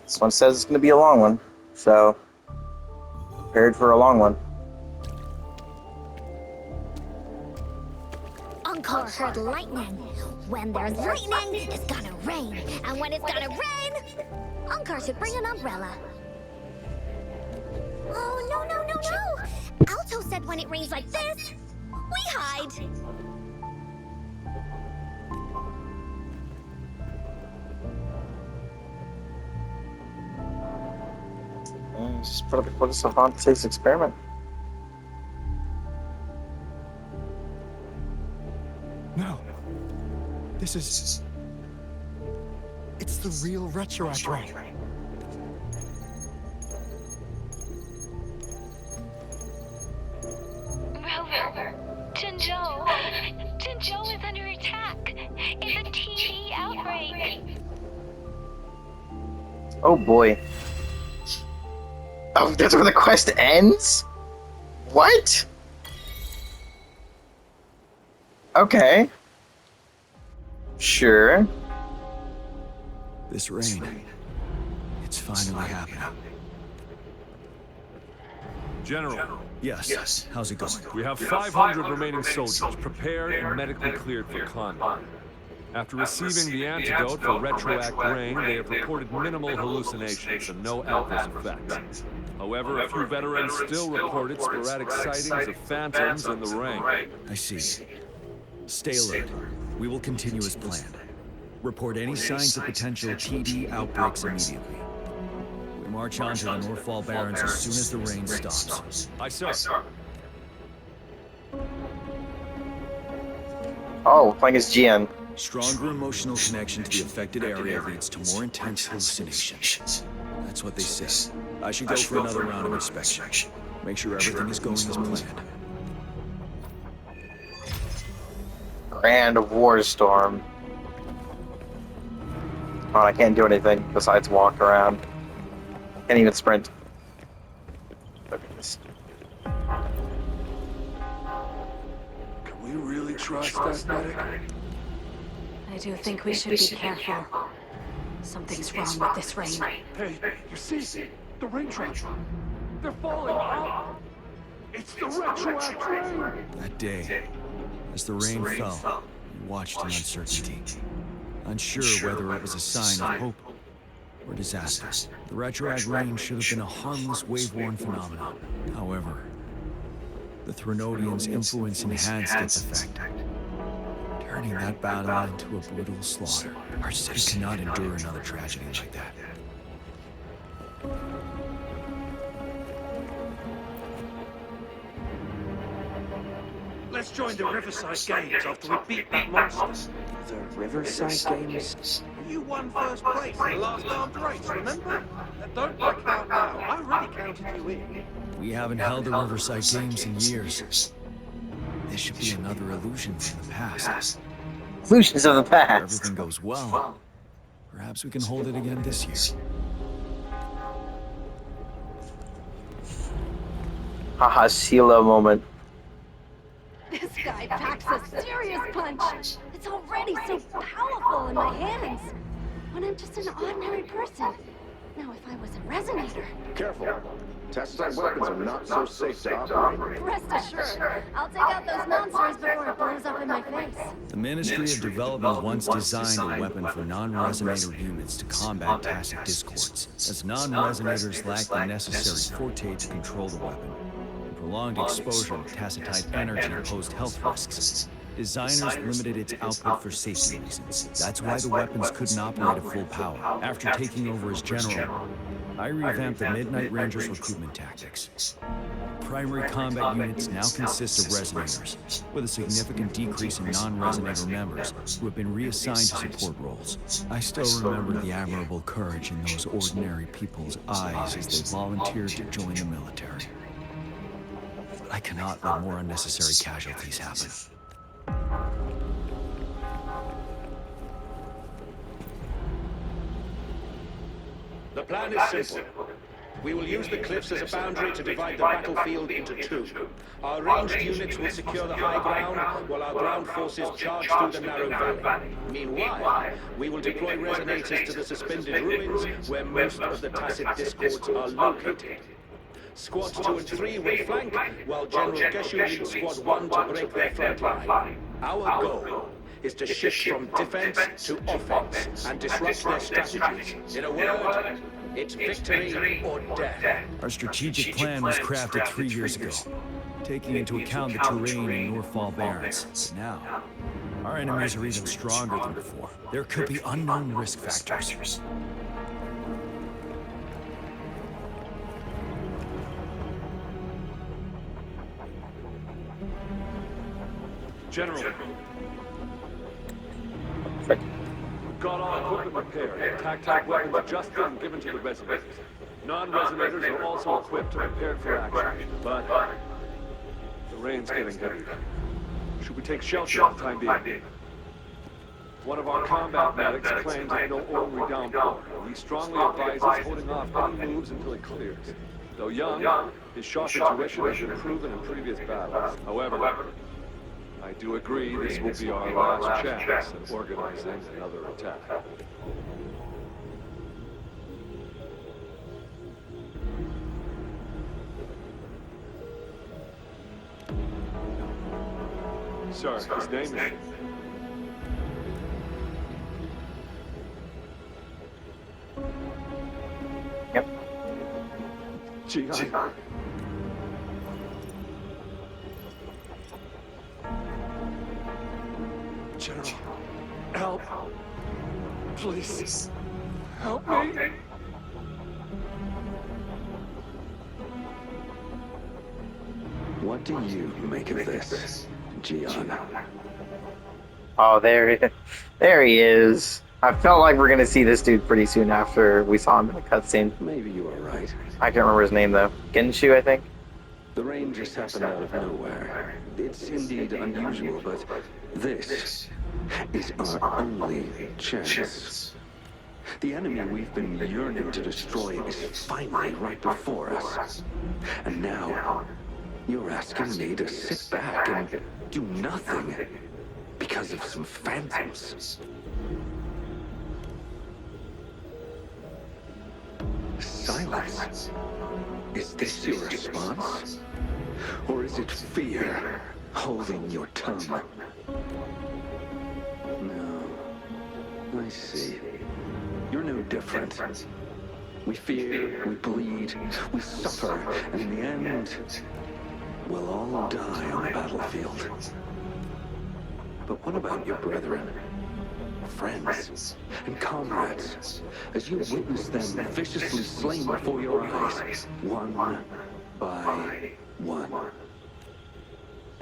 This one says it's going to be a long one, so prepared for a long one. Encore heard lightning. When there's lightning, it's gonna rain. And when it's gonna rain, Encore should bring an umbrella. Oh, no, no, no, no! Alto said when it rains like this, we hide. Just put up before the savant takes experiment. No. This is... It's the real retroact ray. Rover, Jinzhou is under attack. It's a TD outbreak. Oh boy. Oh, that's where the quest ends? What? Okay. Sure. This rain, it's finally happening. General. Yes. How's it going? We have 500 remaining soldiers prepared and medically cleared for combat. After receiving the antidote for retroact rain, they have reported minimal hallucinations and no adverse effects. However, a few veterans still reported sporadic sightings of phantoms in the rain. I see. Stay alert. We will continue as planned. Report any signs of potential TD outbreaks immediately. We march on to the Northfall Barrens as soon as the rain stops. Aye, sir. Oh, playing as GN. Stronger emotional connection to the affected area leads to more intense hallucinations. That's what they say. I should go for another round of inspection. Make sure everything is going as planned. Grand Warstorm. Oh, I can't do anything besides walk around. Can't even sprint. Look at this. Can we really trust that medic? I do think we should be careful. Something's wrong with this rain. Hey, you see? The rain drops. They're falling out. It's the retroact rain. That day, as the rain fell, we watched in uncertainty. Unsure whether it was a sign of hope or disaster. The retroact rain should have been a harmless wave-worn phenomenon. However, the Threnodians' influence enhanced its effect, turning that battle into a brutal slaughter. Our city cannot endure another tragedy like that. Let's join the Riverside Games after we beat that monster. The Riverside Games? You won first place in the last armed race, remember? Don't back out now. I already counted you in. We haven't held the Riverside Games in years. This should be another illusion from the past. Illusions of the If past. everything goes well, perhaps we can hold it again this year. Haha, Silo moment. This guy packs a serious punch. It's already so powerful in my hands. When I'm just an ordinary person. Now, if I was a resonator. Careful. Test-site weapons are not so safe to operate. Rest assured, I'll take out those monsters before it blows up in my face. The Ministry of Development once designed a weapon for non-resonator units to combat tacit discords, as non-resonators lack the necessary forte to control the weapon. Prolonged exposure to tacitite energy posed health risks. Designers limited its output for safety reasons. That's why the weapons couldn't operate at full power. After taking over as general, I revamped the Midnight Rangers' recruitment tactics. Primary combat units now consist of resonators, with a significant decrease in non-resonator members who have been reassigned to support roles. I still remember the admirable courage in those ordinary people's eyes as they volunteered to join the military. But I cannot let more unnecessary casualties happen. The plan is simple. We will use the cliffs as a boundary to divide the battlefield into two. Our ranged units will secure the high ground, while our ground forces charge through the narrow valley. Meanwhile, we will deploy resonators to the suspended ruins, where most of the tacit discords are located. Squads 2 and 3 will flank, while General Geshu leads Squad 1 to break their front line. Our goal is to shift from defense to offense and disrupt their strategies. In a word, it's victory or death. Our strategic plan was crafted 3 years ago, taking into account the terrain in Northfall Barrens. But now, our enemies are even stronger than before. There could be unknown risk factors. General. Got all equipment repaired. Tactile weapons adjusted and given to the resonators. Non-resonators are also equipped and prepared for action. But the rain's getting heavy. Should we take shelter for the time being? One of our combat medics claims it's no ordinary downpour. He strongly advises holding off any moves until it clears. Though young, his sharp intuition has been proven in previous battles. However, I do agree this will be our last chance at organizing another attack. Sir, his name is... Yep. Jihan. General, help. Please, help me. What do you make of this, Gian? Oh, there he is. I felt like we're gonna see this dude pretty soon after we saw him in the cutscene. Maybe you are right. I can't remember his name though. Genshu, I think. The rain just happened out of nowhere. It's indeed unusual, but this is our only chance. The enemy we've been yearning to destroy is finally right before us. And now, you're asking me to sit back and do nothing because of some phantoms. Silence. Is this your response? Or is it fear holding your tongue? No. I see. You're no different. We fear, we bleed, we suffer, and in the end, we'll all die on the battlefield. But what about your brethren, friends, and comrades, as you witness them viciously slain before your eyes, one by one?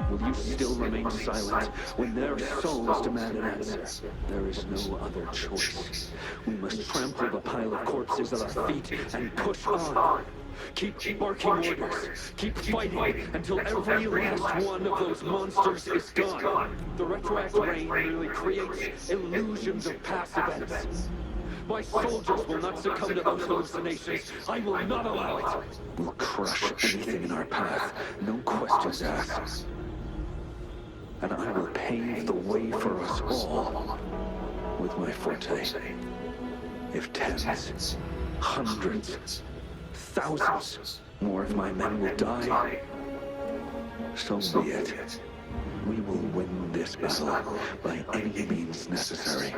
Will you still remain silent when their souls demand an answer? There is no other choice. We must trample the pile of corpses at our feet and push on. Keep barking orders. Keep fighting until every last one of those monsters is gone. The retroact rain merely creates illusions of past events. My soldiers will not succumb to those hallucinations. I will not allow it. We'll crush anything in our path. No questions asked. And I will pave the way for us all with my forte. If tens, hundreds, thousands more of my men will die, so be it. We will win this battle by any means necessary.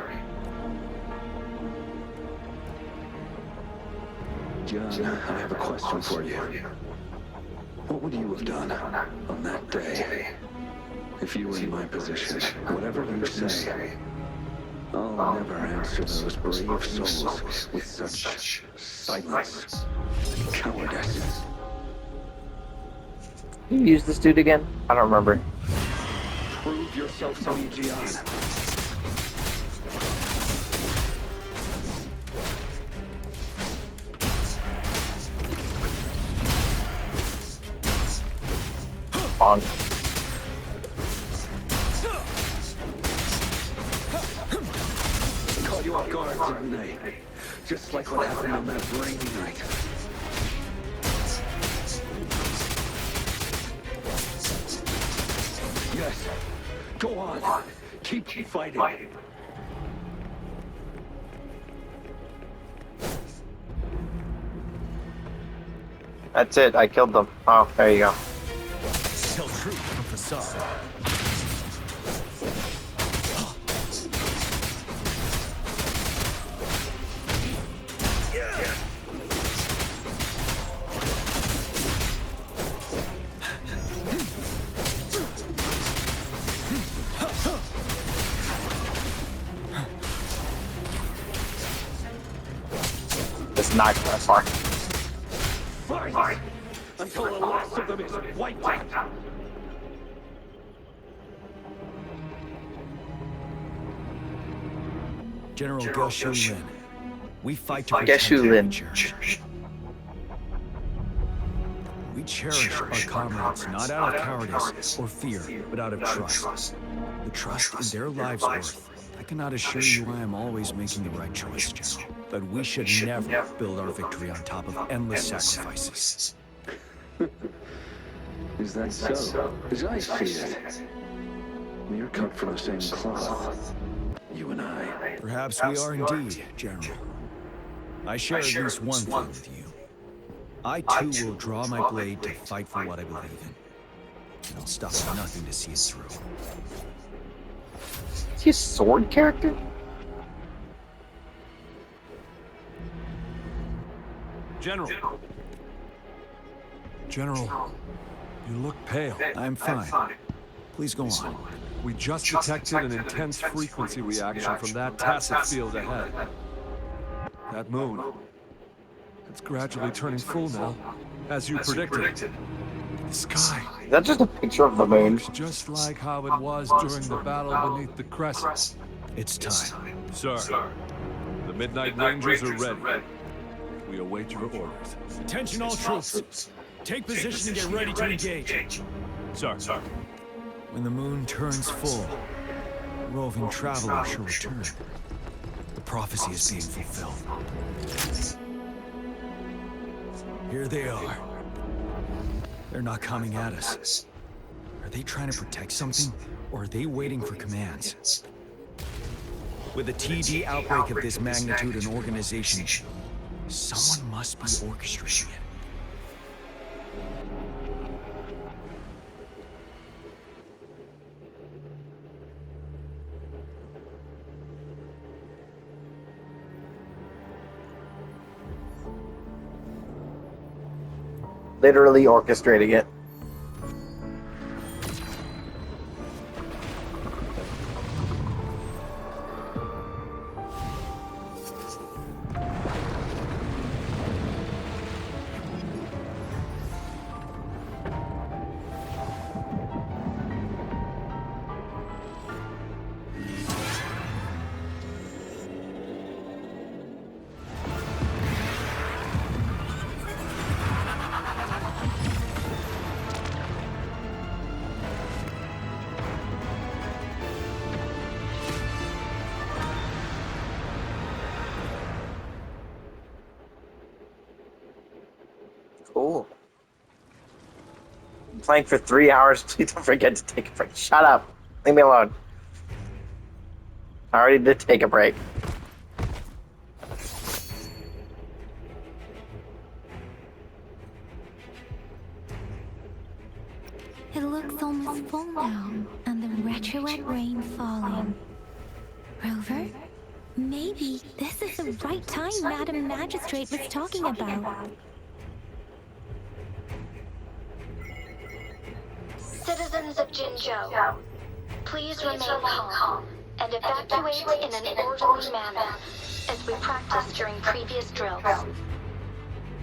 John, I have a question for you. What would you have done on that day if you were in my position? Whatever you say, I'll never answer those brave souls with such silence and cowardice. You use this dude again? I don't remember. Prove yourself to me, Gian. On. Caught you off guard, didn't they? Just like what happened on that rainy night. Yes. Go on. Keep fighting. That's it. I killed them. Oh, there you go. Tell truth from facade. It's not that far. Fight until the last of them is wiped out. General Geshu Lin. We fight to protect Geshu what Lin. we cherish. We cherish our comrades not out of cowardice or fear, but out of trust. The trust in their lives' worth. I cannot assure you I am always making the right choice, General. But we should never build our victory on top of endless sacrifices. Is that so? As I see it, we are cut from the same cloth. You and I. Perhaps we are indeed, General. I share at least one thing with you. I too will draw my blade to fight for what I believe in. And I'll stop at nothing to see it through. Is he a sword character? General. General, you look pale. I'm fine. Please go on. We just detected an intense frequency reaction from that tacit field ahead. That moon. It's gradually turning full now, as you predicted. The sky Is that just a picture of the moon? looks just like how it was during the battle beneath the crescent. It's time. Sir, the Midnight Rangers are ready. We await your orders. Attention all troops. Take position and get ready to engage. Sir. When the moon turns full, roving travelers shall return. The prophecy is being fulfilled. Here they are. They're not coming at us. Are they trying to protect something, or are they waiting for commands? With a TD outbreak of this magnitude and organization, someone must be orchestrating it. Literally orchestrating it. Cool. I'm playing for 3 hours. Please don't forget to take a break. Shut up. Leave me alone. I already did take a break. It looks almost full now, and the retroactive rain falling. Rover? Maybe this is the right time Madam Magistrate was talking about. Citizens of Jinzhou, please remain calm and evacuate in an orderly manner, as we practiced during previous drills.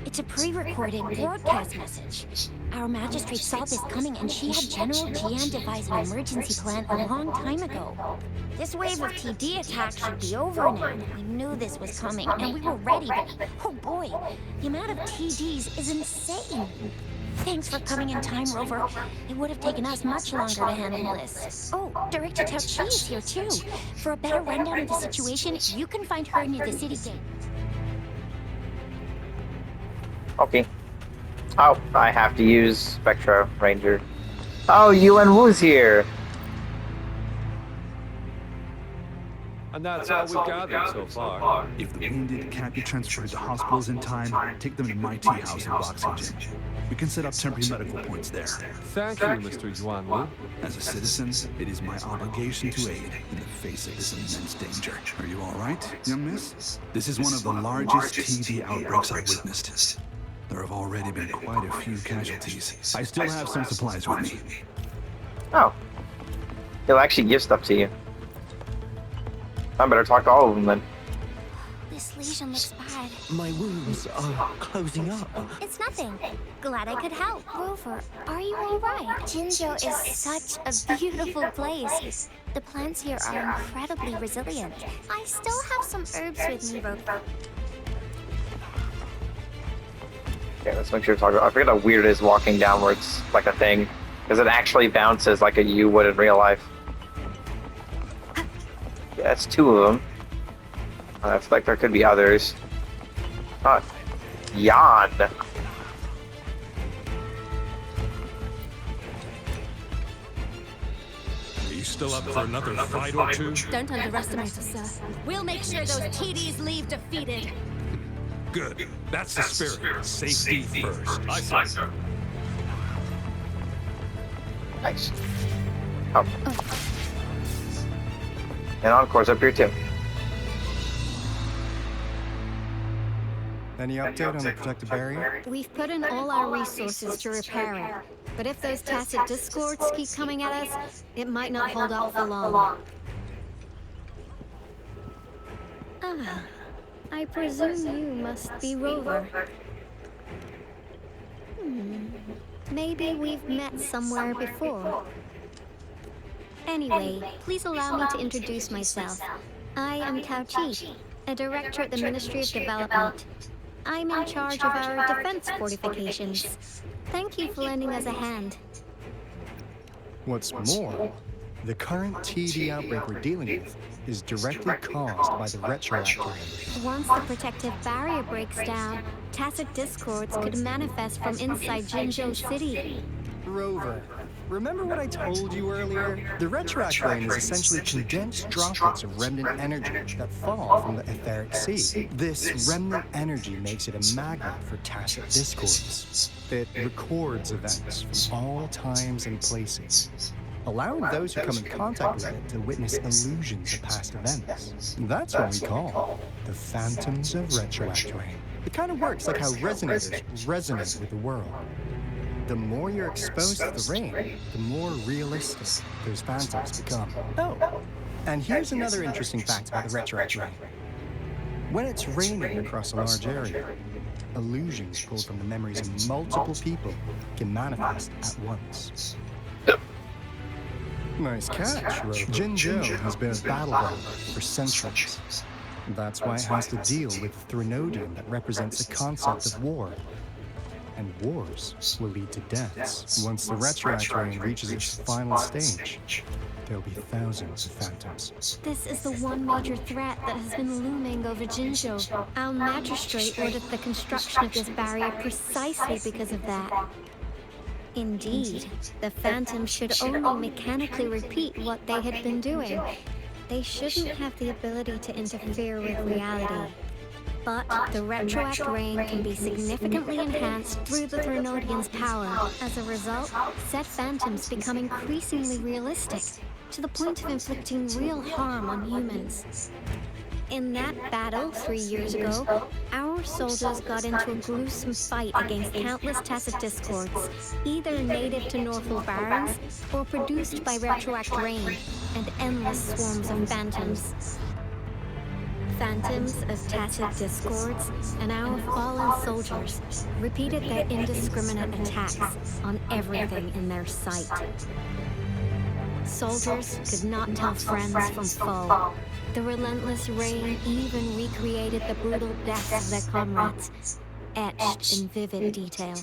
It's a pre-recorded broadcast message. Our magistrate saw this coming and she had General Jian devise an emergency plan a long time ago. This wave of TD attacks should be over now. We knew this was coming and we were ready, but oh boy, the amount of TDs is insane. Thanks for coming in time, Rover. It would have taken us much longer to handle this. Oh, Director Tao Chi is here too. For a better rundown of the situation, you can find her near the city gate. Okay. Oh, I have to use Spectra Ranger. Oh, Yuan Wu's here. And that's all we've gathered so far. If the wounded can't be transferred to hospitals in time, take them to my tea house and boxing gym. We can set up temporary medical points there. Thank you, Mr. Yuan Wu. As a citizen, it is my obligation to aid in the face of this immense danger. Are you all right, young miss? This is one of the largest TB outbreaks I've witnessed. There have already been quite a few casualties. I still have some supplies with me. Oh. He'll actually give stuff to you. I better talk to all of them then. This lesion looks bad. My wounds are closing up. It's nothing. Glad I could help. Rover, are you alright? Jinzhou is such a beautiful place. The plants here are incredibly resilient. I still have some herbs with me, Rover. Okay, let's make sure to talk about. I forget how weird it is walking downwards like a thing, because it actually bounces like a U would in real life. Yeah, that's two of them. I feel like there could be others. Yan. Are you still up for another fight or two? Don't underestimate us, sir. We'll make sure those TDs leave defeated. Good. That's the spirit. Safety first. I say. Nice. Oh. And Encore's up here too. Any update on the protective barrier? We've put in all our resources to repair it. But if those tacit discords keep coming at us, it might not hold up for long. Ah, I presume you must be Rover. Maybe we've met somewhere before. Anyway, please allow me to introduce myself. I am Tao Chi, a director at the Ministry of Development. I'm in charge of our defense fortifications. Thank you for lending us a hand. What's more, the current TD outbreak we're dealing with is directly caused by the retroactor. Once the protective barrier breaks down, tacit discords could manifest from inside Jinzhou City. Rover, remember what I told you earlier? The retroactor rain is essentially condensed droplets of remnant energy that fall from the etheric sea. This remnant energy makes it a magnet for tacit discords. It records events from all times and places, allowing those who come in contact with it to witness illusions of past events. That's what we call the phantoms of retroactor rain. It kind of works like how resonators resonate with the world. The more you're exposed to the rain, the more realistic those phantoms become. Oh, and here's another interesting fact about the retroactor rain. When it's raining across a large area, illusions pulled from the memories of multiple people can manifest at once. Nice catch, Rover. Jinzhou has been a battleground for centuries. That's why it has to deal with Threnodium that represents the concept of war. And wars will lead to deaths. Once the retroactor rain reaches its final stage, there'll be thousands of phantoms. This is the one major threat that has been looming over Jinzhou. Our magistrate ordered the construction of this barrier precisely because of that. Indeed, the phantoms should only mechanically repeat what they had been doing. They shouldn't have the ability to interfere with reality. But the retroact rain can be significantly enhanced through the Threnodian's power. As a result, said phantoms become increasingly realistic, to the point of inflicting real harm on humans. In that battle 3 years ago, our soldiers got into a gruesome fight against countless tacit discords, either native to Northwell Barrens or produced by retroact rain and endless swarms of phantoms. Phantoms of tacit discords and our fallen soldiers repeated their indiscriminate attacks on everything in their sight. Soldiers could not tell friends from foe. The relentless rain even recreated the brutal deaths of their comrades, etched in vivid detail.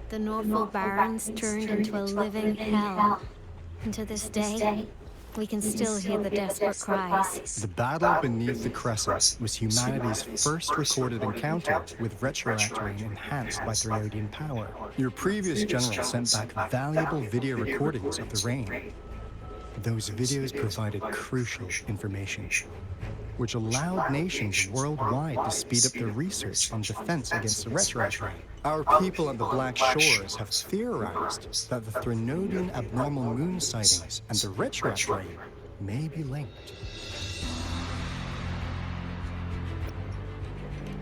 The Northwell Barrens turned into a living hell, and to this day, we can still hear the desperate cries. The battle beneath the Crescent was humanity's first recorded encounter with retroact rain enhanced by Threnodian power. Your previous general sent back valuable video recordings of the rain. Those videos provided crucial information, which allowed nations worldwide to speed up their research on defense against the retroact ray. Our people on the Black Shores have theorized that the Threnodian abnormal moon sightings and the retroact ray may be linked.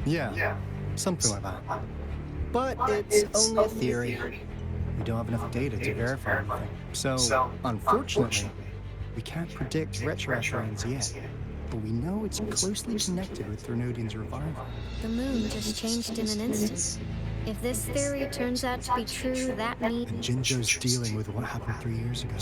Yeah, something like that. But it's only a theory. We don't have enough data to verify anything. So, unfortunately, we can't predict retroact rays yet. But we know it's closely connected with Threnodian's revival. The moon just changed in an instant. If this theory turns out to be true, that means... And Jinzhou's dealing with what happened 3 years ago.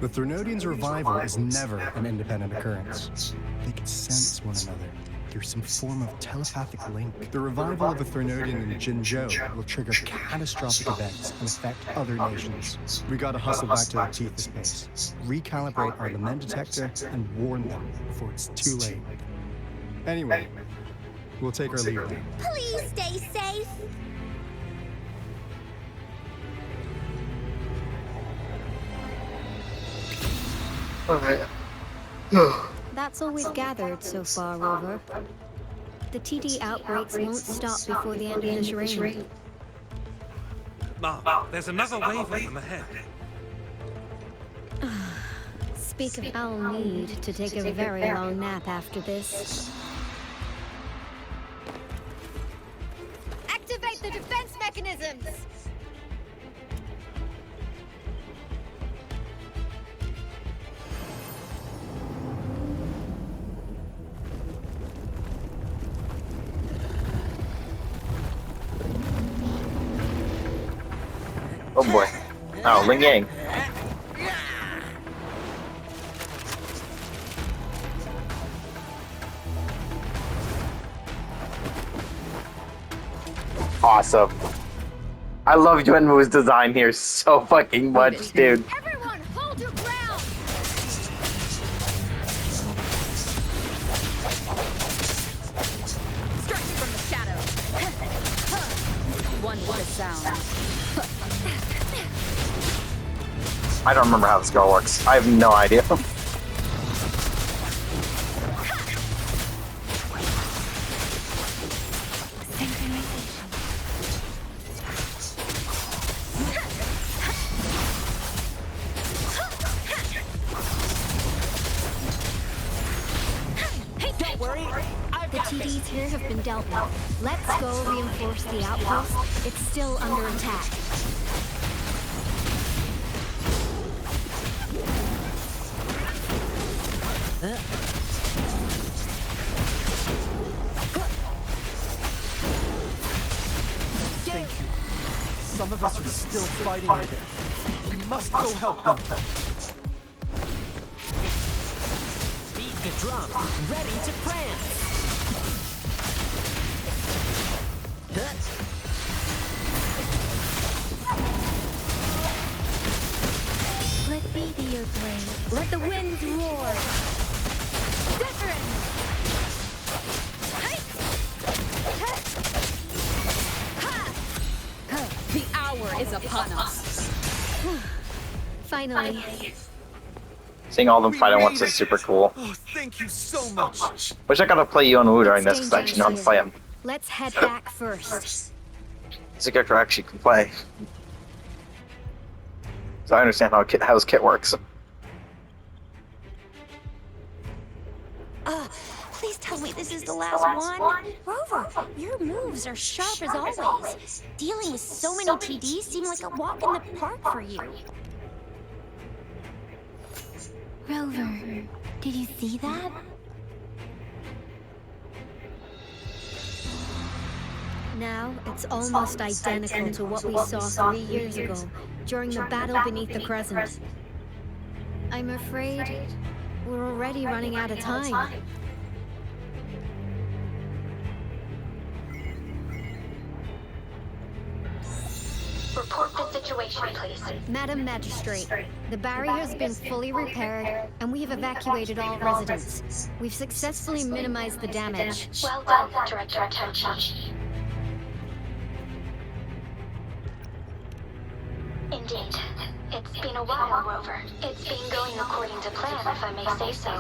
The Threnodian's revival is never an independent occurrence. They can sense one another through some form of telepathic link. The revival of a Threnodian in Jinzhou will trigger catastrophic events and affect other nations. We gotta hustle back to the teeth of space, recalibrate our lament detector, and warn them before it's too late. Anyway, we'll take our leave now. Please stay safe. That's all we've gathered so far, Rover. The TD outbreaks won't stop before the end of this reign. Mom, there's another wave of them ahead. Speak of I'll need to take a very long nap after this. Activate the defense mechanisms! Oh boy. Oh, Ling Yang. Awesome. I love Yuanmu's design here so fucking much, dude. Everyone, hold your ground! Strike from the shadow. One with a sound. I don't remember how this girl works. I have no idea. Don't worry, The TDs here have been dealt with. Let's go reinforce the outpost. It's still under attack. Thank you. Some of us are still fighting with it. We must go help them. Beat the drum, ready to prance. Let me be your blade. Let the winds roar. Different! The hour is upon us. Finally. Seeing all of them fight at once is super cool. Oh, thank you so much. Wish I got to play Yuanwu during this because I actually know how to play him. Let's head back first. It's a character I actually can play. So I understand how his kit works. Please tell me this is the last one. Rover, your moves are sharp as always. Dealing with so many TDs seemed like a walk in the park for you. Rover, did you see that? Now, it's almost identical to what we saw 3 years ago, during the battle beneath the Crescent. I'm afraid we're already running out of time. Report the situation, please. Madam Magistrate, the barrier has been fully repaired, and we have evacuated all residents. We've successfully minimized the damage. Well done, Director Attention. Indeed. It's It's been a while, Rover. It's been going according to plan, if I may say so.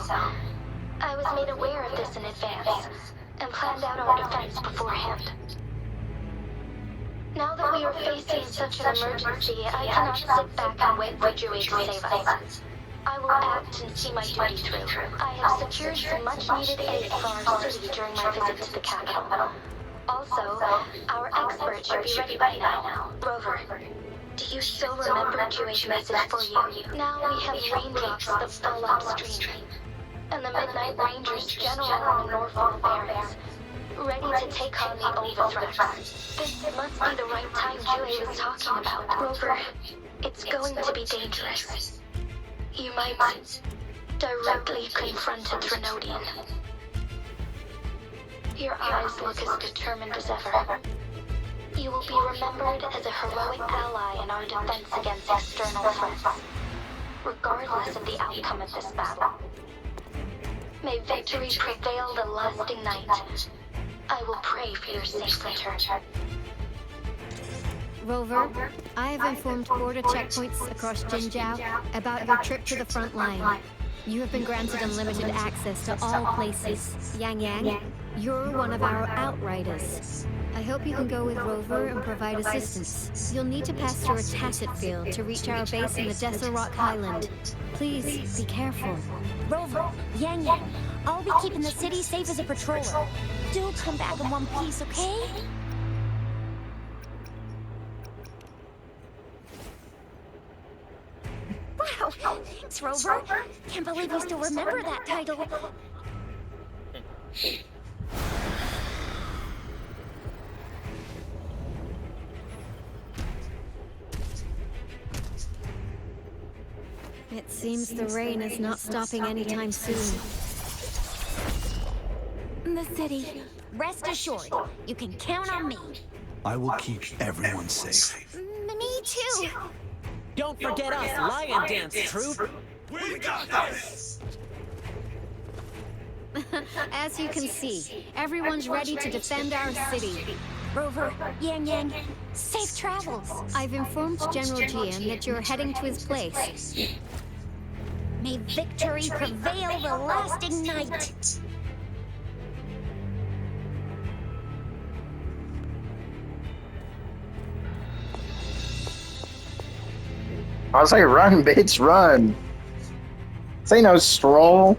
I was made aware of this in advance, and planned out our defense beforehand. Now that we are facing such an emergency, I cannot sit back and wait for Dewey to save us. I will act and see my duty through. I have secured some much-needed aid for our city during my visit to the capital. Also, our expert should be ready by now. Rover, do you still remember Dewey's message for you? Now we have raindrops that fall upstream, and the Midnight Rangers General and the Norfolk Barracks, ready to take on the overthreats. This must be the right time Dewey was talking about. Rover, it's going to be dangerous. You might directly confront a Trinodian. Your eyes look as determined as ever. You will be remembered as a heroic ally in our defense against external threats, regardless of the outcome of this battle. May victory prevail the lasting night. I will pray for your safe return. Rover, I have informed border checkpoints across Jinjiao about your trip to the front line. You have been granted unlimited access to all places. Yang Yang, you're one of our outriders. I hope you can go with Rover and provide assistance. You'll need to pass through a tacit field to reach our base in the Desert Rock Highland. Please, be careful. Rover, Yang Yang, I'll be keeping the city safe as a patroller. Do come back in one piece, okay? Wow, thanks, Rover. Can't believe you still remember that title. It seems the rain is not stopping anytime soon. The city. Rest assured, you can count on me. I will keep everyone safe. Me too. Don't forget us, Lion Dance Troop. We got this! As you can see, everyone's ready to defend our city. Rover, Yang Yang, safe travels. I've informed General GM that you're heading to his place. May victory prevail the lasting night. I was like, run, bitch, run. This ain't no stroll.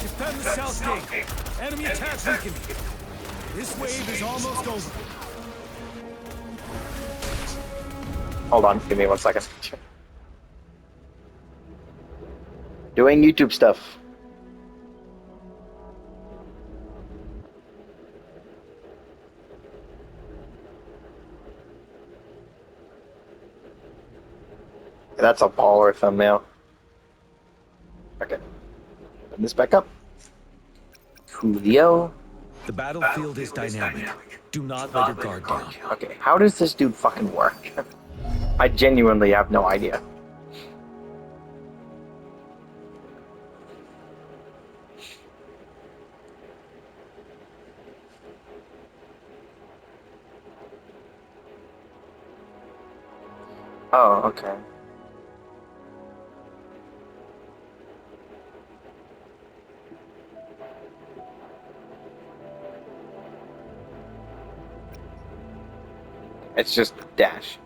Defend the south gate. Enemy attack weakened. This wave is almost over. Hold on, give me 1 second. Doing YouTube stuff. That's a baller thumbnail. Okay. Put this back up. Coolio. The battlefield is dynamic. Do not let your guard down. Okay, how does this dude fucking work? I genuinely have no idea. Oh, okay. It's just dash.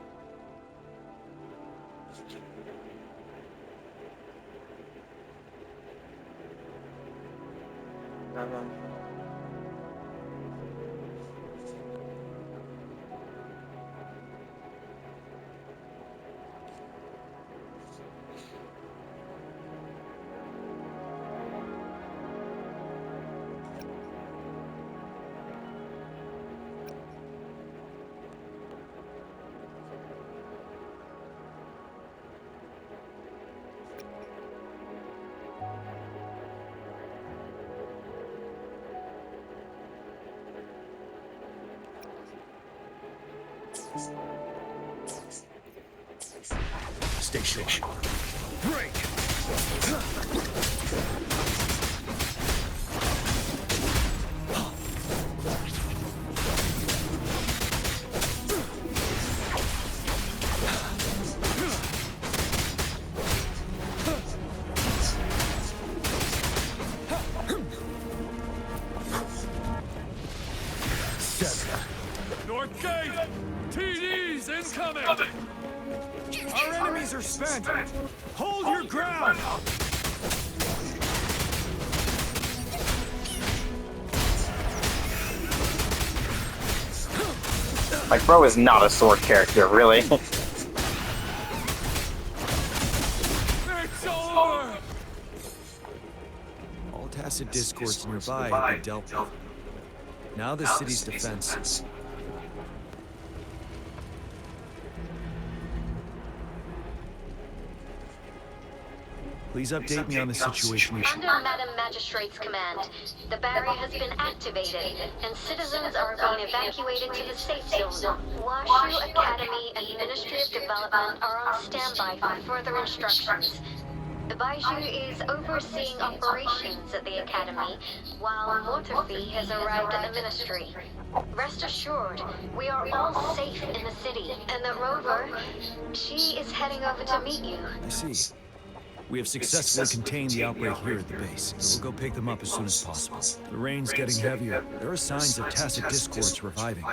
Stay sure. Break! North Gate! TD's incoming! Our enemies are spent! Hold your ground! Like, bro is not a sword character, really. It's over! All tacit discords nearby have been dealt with. Now the city's defense. Please update me on the situation. Under Madam Magistrate's command, the barrier has been activated, and citizens are being evacuated to the safe zone. Washu Academy and Ministry of Development are on standby for further instructions. The Baiju is overseeing operations at the Academy, while Mortarfi has arrived at the Ministry. Rest assured, we are all safe in the city, and that Rover, she is heading over to meet you. I see. We have successfully contained the outbreak here at the base. We'll go pick them up as soon as possible. The rain's getting heavier. There are signs of tacit discords reviving.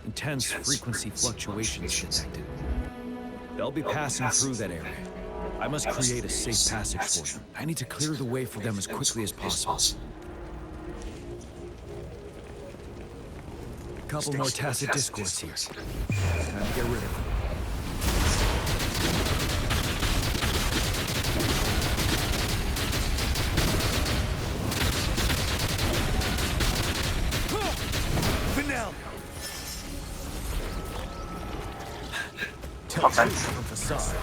Intense frequency fluctuations detected. They'll be passing through that area. I must create a safe passage for them. I need to clear the way for them as quickly as possible. A couple more tacit discords here. Time to get rid of them. Okay. From facade.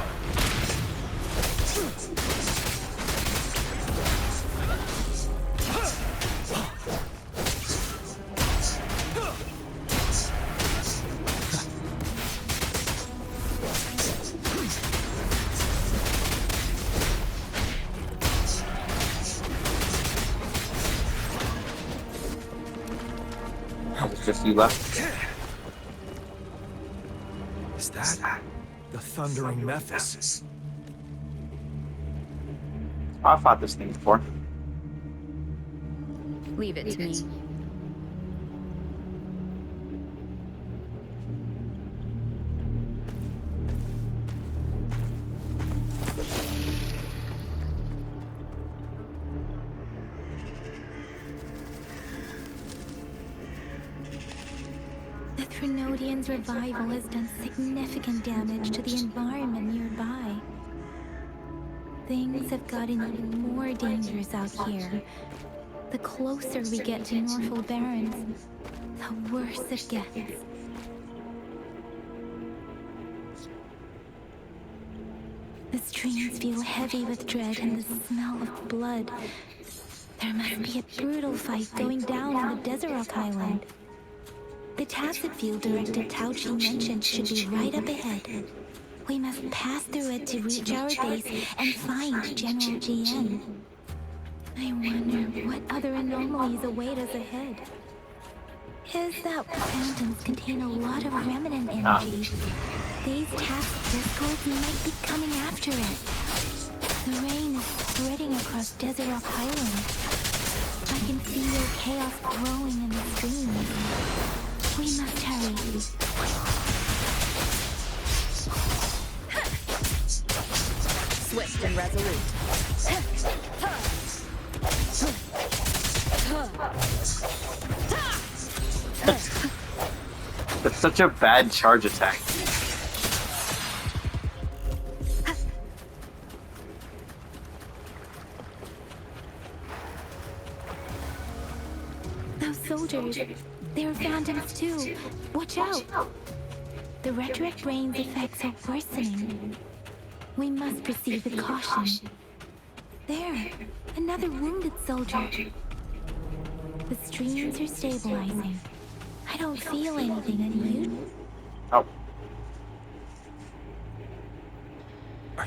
It's just you left. Is that the thundering Mephis? I've fought this thing before. Leave it to me. The Trinodians' revival has done significant damage to the environment nearby. Things have gotten even more dangerous out here. The closer we get to Norfolk Barrens, the worse it gets. The streams feel heavy with dread and the smell of blood. There must be a brutal fight going down on the Desert Island. The tacit field Director Tauchi mentioned should be right up ahead. We must pass through it to reach our base and find General GN. I wonder what other anomalies await us ahead. Is that phantoms contain a lot of remnant energy? These tacit discords might be coming after it. The rain is spreading across Desert Rock Island. I can feel chaos growing in the streams. We must hurry. Swift and resolute. That's such a bad charge attack. Those soldiers, they're phantoms too. Watch out! The rhetoric brain's effects are worsening. We must proceed with caution. There, another wounded soldier. The streams are stabilizing. I don't feel anything, and you? Oh. Are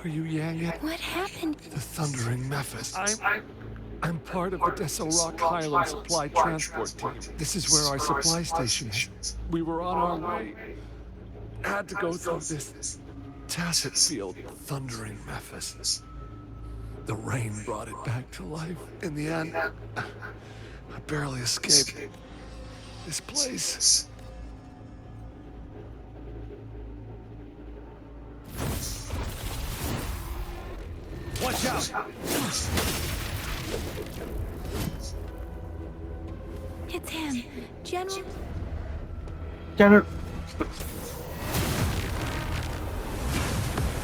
Are you Yang yet? What happened? The Thundering Memphis. I'm part of the Deso Rock Highland Supply Transport Team. This is where our supply station is. We were on our way. Had to go through this tacit field, Thundering Memphis. The rain brought it back to life. In the end, I barely escaped this place. Watch out! It's him. General.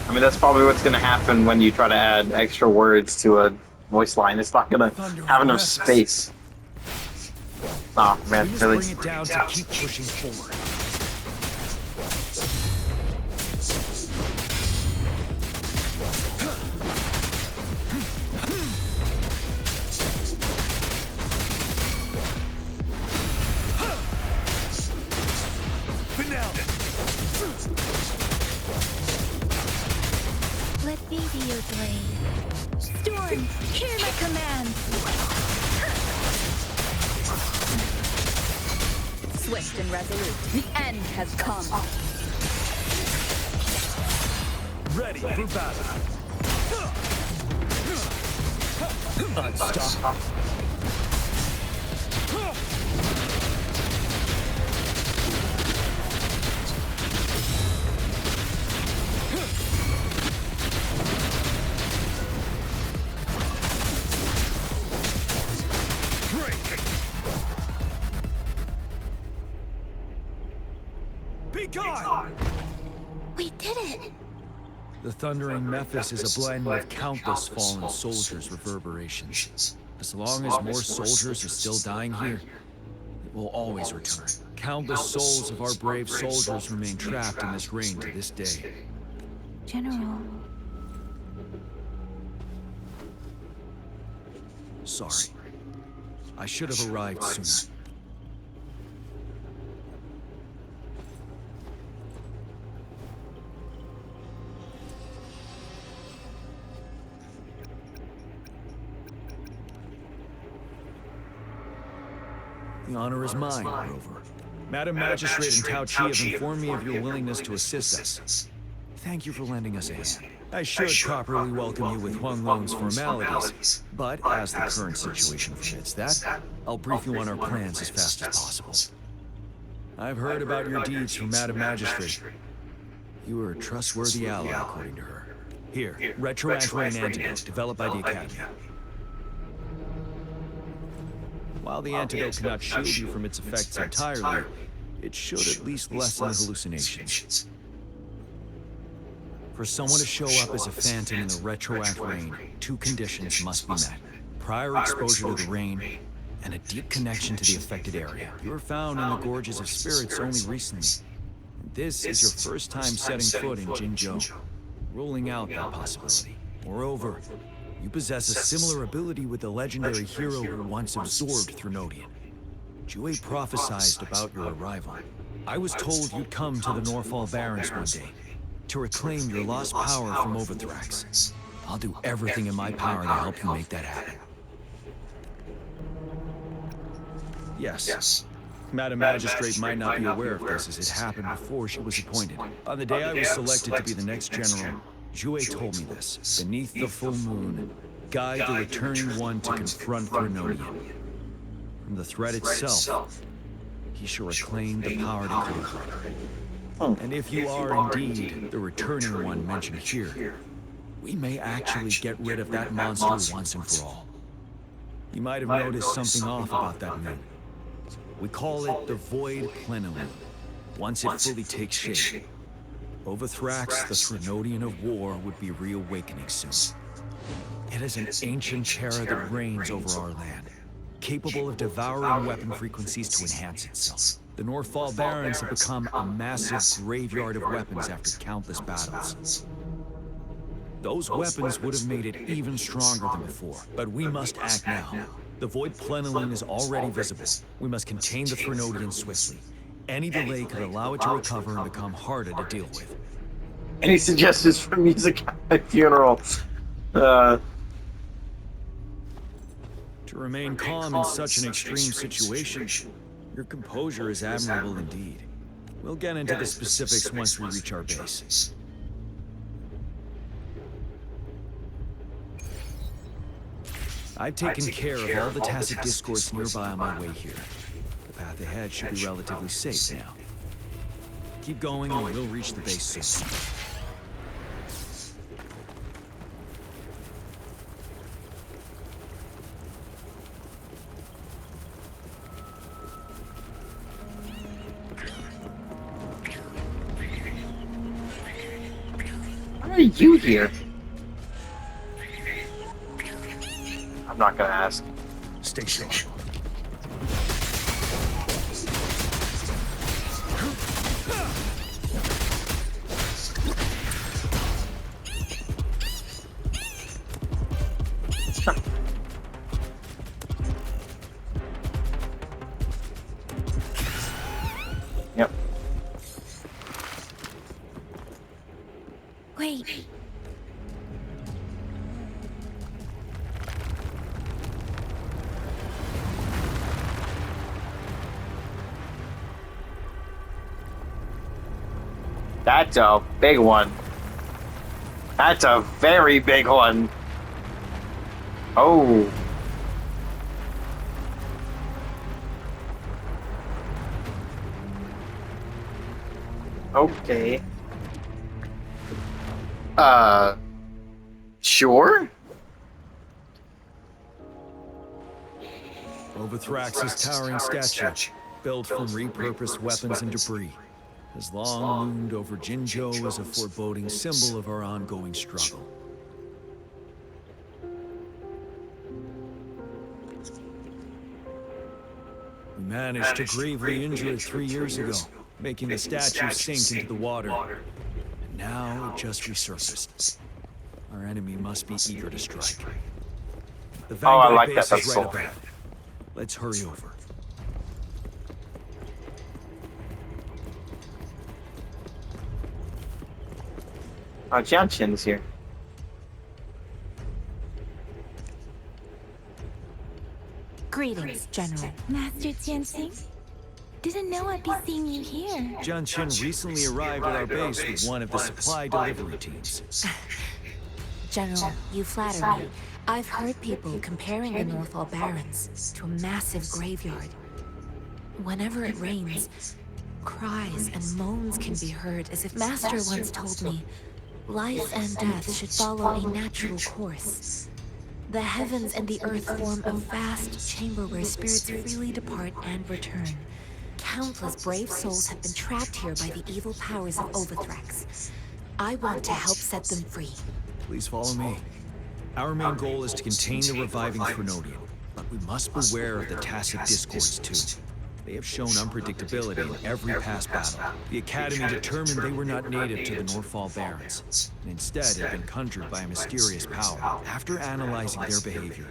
I mean, that's probably what's going to happen when you try to add extra words to a voice line. It's not going to have enough space. Oh, man, We must really? bring it down to keep pushing forward. Let me be your blade. Storm, hear my command. Swift and resolute. The end has come. Ready for battle. Unstoppable. Be gone! We did it. The Thundering Memphis is a blend of countless fallen soldiers' reverberations. As long as more soldiers are still dying here, it will always return. Countless souls of our brave soldiers remain trapped in this rain to this day. General. Sorry. I should have arrived sooner. The honor is mine, Rover. Madam Magistrate and Tao Chi have informed me of your willingness to assist us. Thank you for lending us a hand. I should properly welcome you with Huang Long's formalities, but as the current situation forbids that, I'll brief you on our plans as fast as possible. I've heard about your deeds from Madam Magistrate. You are a trustworthy ally, according to her. Here, retroactive rain antidote developed by the Academy. While the antidote cannot shield you from its effects entirely, it should at least lessen hallucinations. For someone to show up as a phantom in the retroact rain, two conditions must be met. Prior exposure to the rain, and a deep connection to the affected area. You were found in the Gorges of Spirits only recently. This is your first time setting foot in Jinzhou, ruling out that possibility. Moreover, you possess a similar ability with the legendary hero who once absorbed Threnodian. Jue prophesized about your arrival. I was told you'd come to the Norfall Barrens one day, to reclaim your lost power from Overthrax. I'll do everything in my power to help you make that happen. Yes. Madam Magistrate might not be aware of this as it happened before she was appointed. On the day I was selected to be the next general, Jue told me this. Beneath the full moon, guide the returning one to confront Threnodian. From the threat itself, he shall reclaim the power to conquer. And if you are indeed the returning one mentioned here, we may actually get rid of that monster once and for all. You might have noticed something off about that moon. We call it the Void Plenilune. Once it fully takes shape, Overthrax, the Threnodian of War, would be reawakening soon. It is an ancient terror that reigns over our land, capable of devouring weapon frequencies to enhance itself. The Norfall Barrens have become a massive graveyard of weapons after countless battles. Those weapons would have made it even stronger than before, but we must act now. The Void Plenilune is already visible. We must contain the Threnodian swiftly. Any delay could allow it to recover and become harder to deal with. Any suggestions for music at my funeral? Uh, To remain calm in such an extreme situation, your composure is admirable indeed. We'll get into the specifics once we reach our base. I've taken care of all the tacit discords nearby on my way here. The path ahead should be relatively safe now. Keep going and we'll reach the base soon. Why are you here? I'm not gonna ask. Stay sharp. Yep. Wait. That's a big one. That's a very big one. Oh. Okay. Sure? Overthrax's towering statue, built from repurposed weapons and debris, has long loomed over Jinzhou as a foreboding symbol of our ongoing struggle. We managed to gravely injure it 3 years ago, making the statue sink into the water. And now it just resurfaced. Our enemy must be eager to strike. The Vanguard like base that. is That's right cool. ahead. Let's hurry over. Oh, Jianshin's here. Greetings, General. Master Jianxing? Didn't know I'd be seeing you here. Jianshin recently arrived at our base with one of the supply delivery teams. General, you flatter me. I've heard people comparing the Northall Barrens to a massive graveyard. Whenever it rains, cries and moans can be heard, as if Master once told me, life and death should follow a natural course. The heavens and the earth form a vast chamber where spirits freely depart and return. Countless brave souls have been trapped here by the evil powers of Overthrax. I want to help set them free. Please follow me. Our main goal is to contain the reviving Threnodian, but we must beware of the tacit discords too. They have shown unpredictability in every past battle. The Academy determined they were not native to the Northall Barrens, and instead had been conjured by a mysterious power. After analyzing their behavior,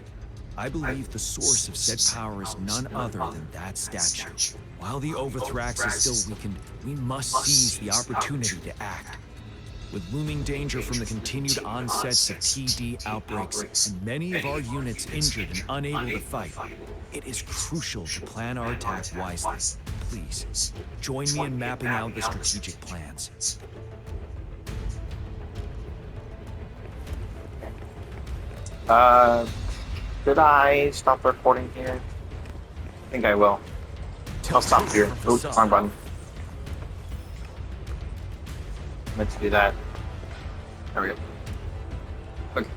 I believe the source of said power is none other than that statue. While the Overthrax is still weakened, we must seize the opportunity to act. With looming danger from the continued onsets of TD outbreaks and many of our units injured and unable to fight, it is crucial to plan our attack wisely. Please, join me in mapping out the strategic plans. Did I stop recording here? I think I will. I'll stop here. Oops, wrong button. Let's do that. There we go. Okay.